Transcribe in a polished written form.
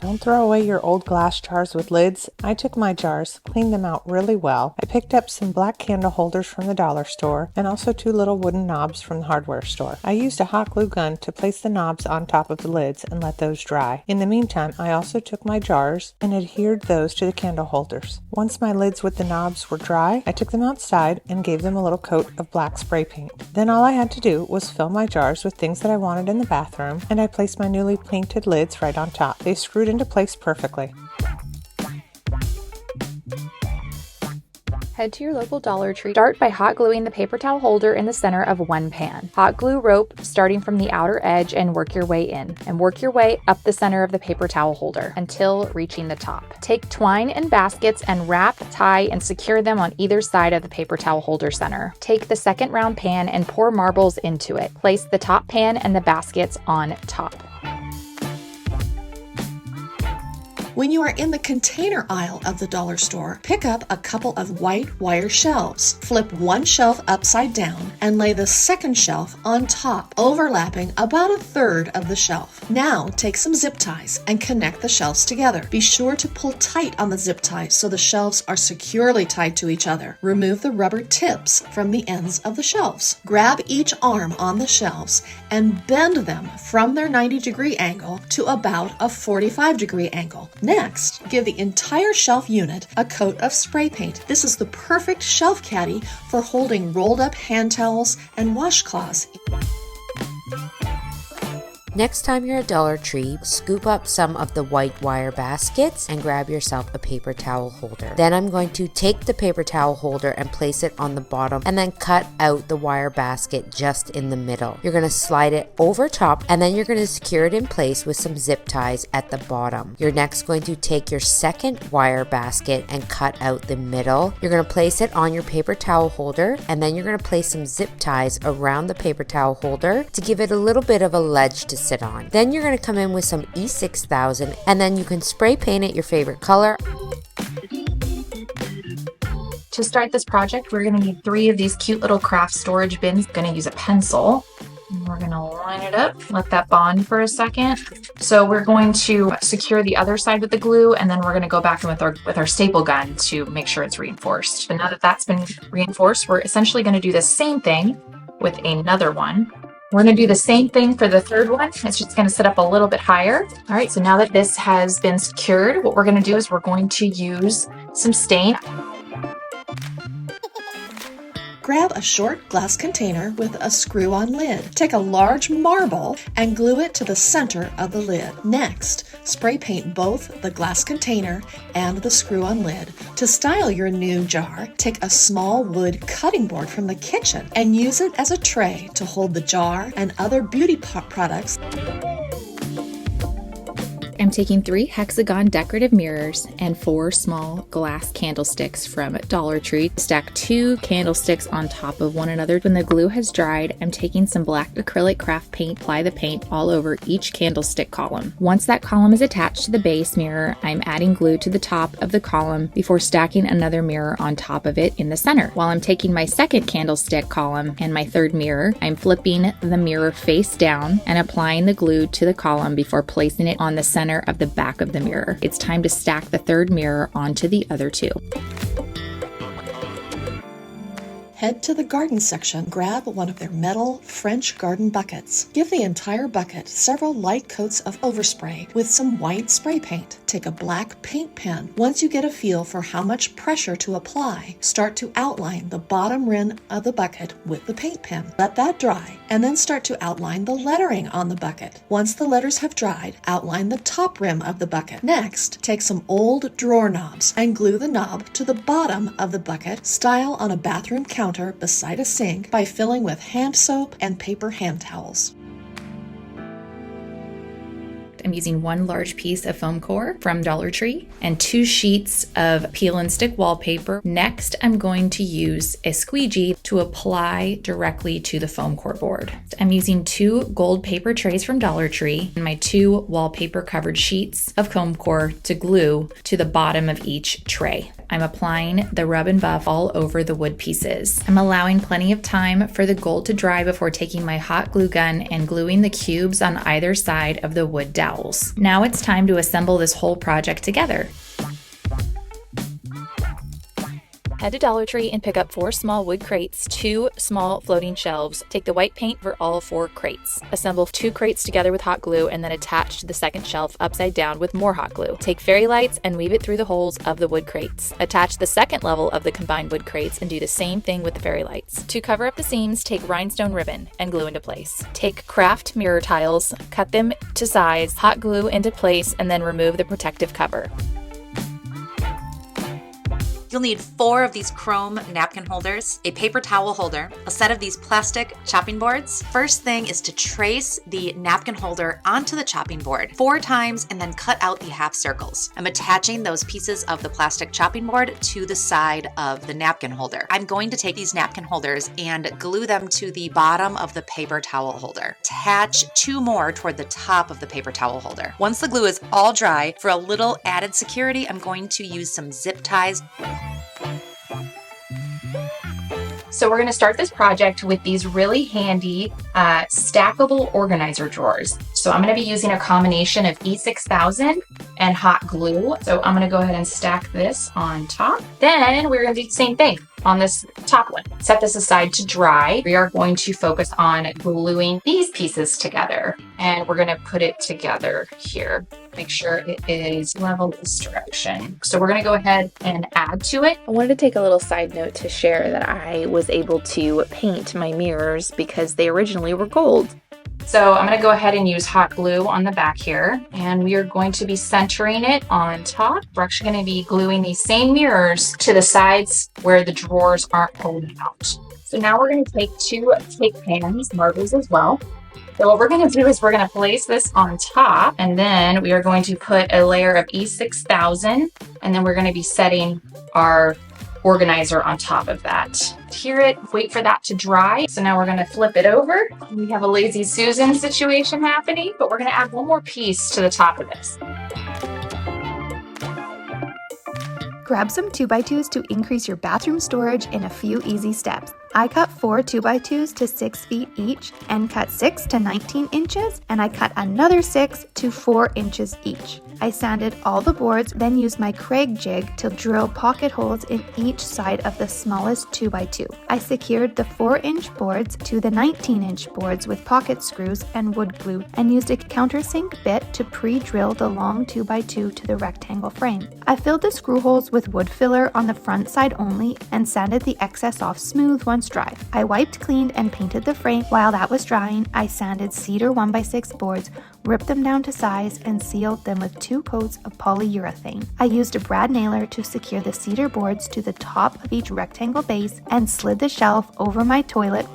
Don't throw away your old glass jars with lids. I took my jars, cleaned them out really well. I picked up some black candle holders from the dollar store and also 2 little wooden knobs from the hardware store. I used a hot glue gun to place the knobs on top of the lids and let those dry. In the meantime, I also took my jars and adhered those to the candle holders. Once my lids with the knobs were dry, I took them outside and gave them a little coat of black spray paint. Then all I had to do was fill my jars with things that I wanted in the bathroom, and I placed my newly painted lids right on top. They screwed into place perfectly. Head to your local Dollar Tree. Start by hot gluing the paper towel holder in the center of one pan. Hot glue rope starting from the outer edge and work your way in. And work your way up the center of the paper towel holder until reaching the top. Take twine and baskets and wrap, tie, and secure them on either side of the paper towel holder center. Take the second round pan and pour marbles into it. Place the top pan and the baskets on top. When you are in the container aisle of the dollar store, pick up a couple of white wire shelves. Flip one shelf upside down and lay the second shelf on top, overlapping about 1/3 of the shelf. Now take some zip ties and connect the shelves together. Be sure to pull tight on the zip ties so the shelves are securely tied to each other. Remove the rubber tips from the ends of the shelves. Grab each arm on the shelves and bend them from their 90-degree angle to about a 45-degree angle. Next, give the entire shelf unit a coat of spray paint. This is the perfect shelf caddy for holding rolled up hand towels and washcloths. Next time you're at Dollar Tree, scoop up some of the white wire baskets and grab yourself a paper towel holder. Then I'm going to take the paper towel holder and place it on the bottom and then cut out the wire basket just in the middle. You're going to slide it over top and then you're going to secure it in place with some zip ties at the bottom. You're next going to take your second wire basket and cut out the middle. You're going to place it on your paper towel holder and then you're going to place some zip ties around the paper towel holder to give it a little bit of a ledge to sit on. Then you're going to come in with some E6000 and then you can spray paint it your favorite color. To start this project, we're going to need 3 of these cute little craft storage bins. I'm going to use a pencil. And we're going to line it up, let that bond for a second. So we're going to secure the other side with the glue, and then we're going to go back in with our staple gun to make sure it's reinforced. But now that that's been reinforced, we're essentially going to do the same thing with another one. We're going to do the same thing for the third one. It's just going to sit up a little bit higher. All right, so now that this has been secured, what we're going to do is we're going to use some stain. Grab a short glass container with a screw-on lid. Take a large marble and glue it to the center of the lid. Next, spray paint both the glass container and the screw-on lid. To style your new jar, take a small wood cutting board from the kitchen and use it as a tray to hold the jar and other beauty products. I'm taking 3 hexagon decorative mirrors and 4 small glass candlesticks from Dollar Tree. Stack 2 candlesticks on top of one another. When the glue has dried, I'm taking some black acrylic craft paint, apply the paint all over each candlestick column. Once that column is attached to the base mirror, I'm adding glue to the top of the column before stacking another mirror on top of it in the center. While I'm taking my second candlestick column and my third mirror, I'm flipping the mirror face down and applying the glue to the column before placing it on the center of the back of the mirror. It's time to stack the third mirror onto the other 2. Head to the garden section, grab one of their metal French garden buckets. Give the entire bucket several light coats of overspray with some white spray paint. Take a black paint pen. Once you get a feel for how much pressure to apply, start to outline the bottom rim of the bucket with the paint pen. Let that dry, and then start to outline the lettering on the bucket. Once the letters have dried, outline the top rim of the bucket. Next, take some old drawer knobs and glue the knob to the bottom of the bucket, style on a bathroom counter beside a sink by filling with hand soap and paper hand towels. I'm using 1 large piece of foam core from Dollar Tree and 2 sheets of peel and stick wallpaper. Next, I'm going to use a squeegee to apply directly to the foam core board. I'm using 2 gold paper trays from Dollar Tree and my 2 wallpaper covered sheets of foam core to glue to the bottom of each tray. I'm applying the rub and buff all over the wood pieces. I'm allowing plenty of time for the gold to dry before taking my hot glue gun and gluing the cubes on either side of the wood dowels. Now it's time to assemble this whole project together. Head to Dollar Tree and pick up 4 small wood crates, 2 small floating shelves. Take the white paint for all 4 crates. Assemble 2 crates together with hot glue and then attach to the second shelf upside down with more hot glue. Take fairy lights and weave it through the holes of the wood crates. Attach the second level of the combined wood crates and do the same thing with the fairy lights. To cover up the seams, take rhinestone ribbon and glue into place. Take craft mirror tiles, cut them to size, hot glue into place, and then remove the protective cover. You'll need 4 of these chrome napkin holders, a paper towel holder, a set of these plastic chopping boards. First thing is to trace the napkin holder onto the chopping board 4 times and then cut out the half circles. I'm attaching those pieces of the plastic chopping board to the side of the napkin holder. I'm going to take these napkin holders and glue them to the bottom of the paper towel holder. Attach 2 more toward the top of the paper towel holder. Once the glue is all dry, for a little added security, I'm going to use some zip ties. So we're going to start this project with these really handy stackable organizer drawers. So I'm going to be using a combination of E6000 and hot glue. So I'm going to go ahead and stack this on top. Then we're going to do the same thing on this top one. Set this aside to dry. We are going to focus on gluing these pieces together, and we're going to put it together here. Make sure it is level this direction. So we're going to go ahead and add to it. I wanted to take a little side note to share that I was able to paint my mirrors because they originally were gold. So I'm going to go ahead and use hot glue on the back here, and we are going to be centering it on top. We're actually going to be gluing these same mirrors to the sides where the drawers aren't holding out. So now we're going to take 2 cake pans, marbles as well. So what we're going to do is we're going to place this on top, and then we are going to put a layer of E6000, and then we're going to be setting our organizer on top of that. Adhere it, wait for that to dry. So now we're going to flip it over. We have a lazy Susan situation happening, but we're going to add one more piece to the top of this. Grab some 2x2s to increase your bathroom storage in a few easy steps. I cut 4 2x2s to 6 feet each and cut 6 to 19 inches, and I cut another 6 to 4 inches each. I sanded all the boards, then used my Craig jig to drill pocket holes in each side of the smallest 2x2. I secured the 4-inch boards to the 19-inch boards with pocket screws and wood glue, and used a countersink bit to pre-drill the long 2x2 to the rectangle frame. I filled the screw holes with wood filler on the front side only and sanded the excess off smooth once dry. I wiped, cleaned, and painted the frame. While that was drying, I sanded cedar 1x6 boards, ripped them down to size, and sealed them with 2 coats of polyurethane. I used a brad nailer to secure the cedar boards to the top of each rectangle base and slid the shelf over my toilet.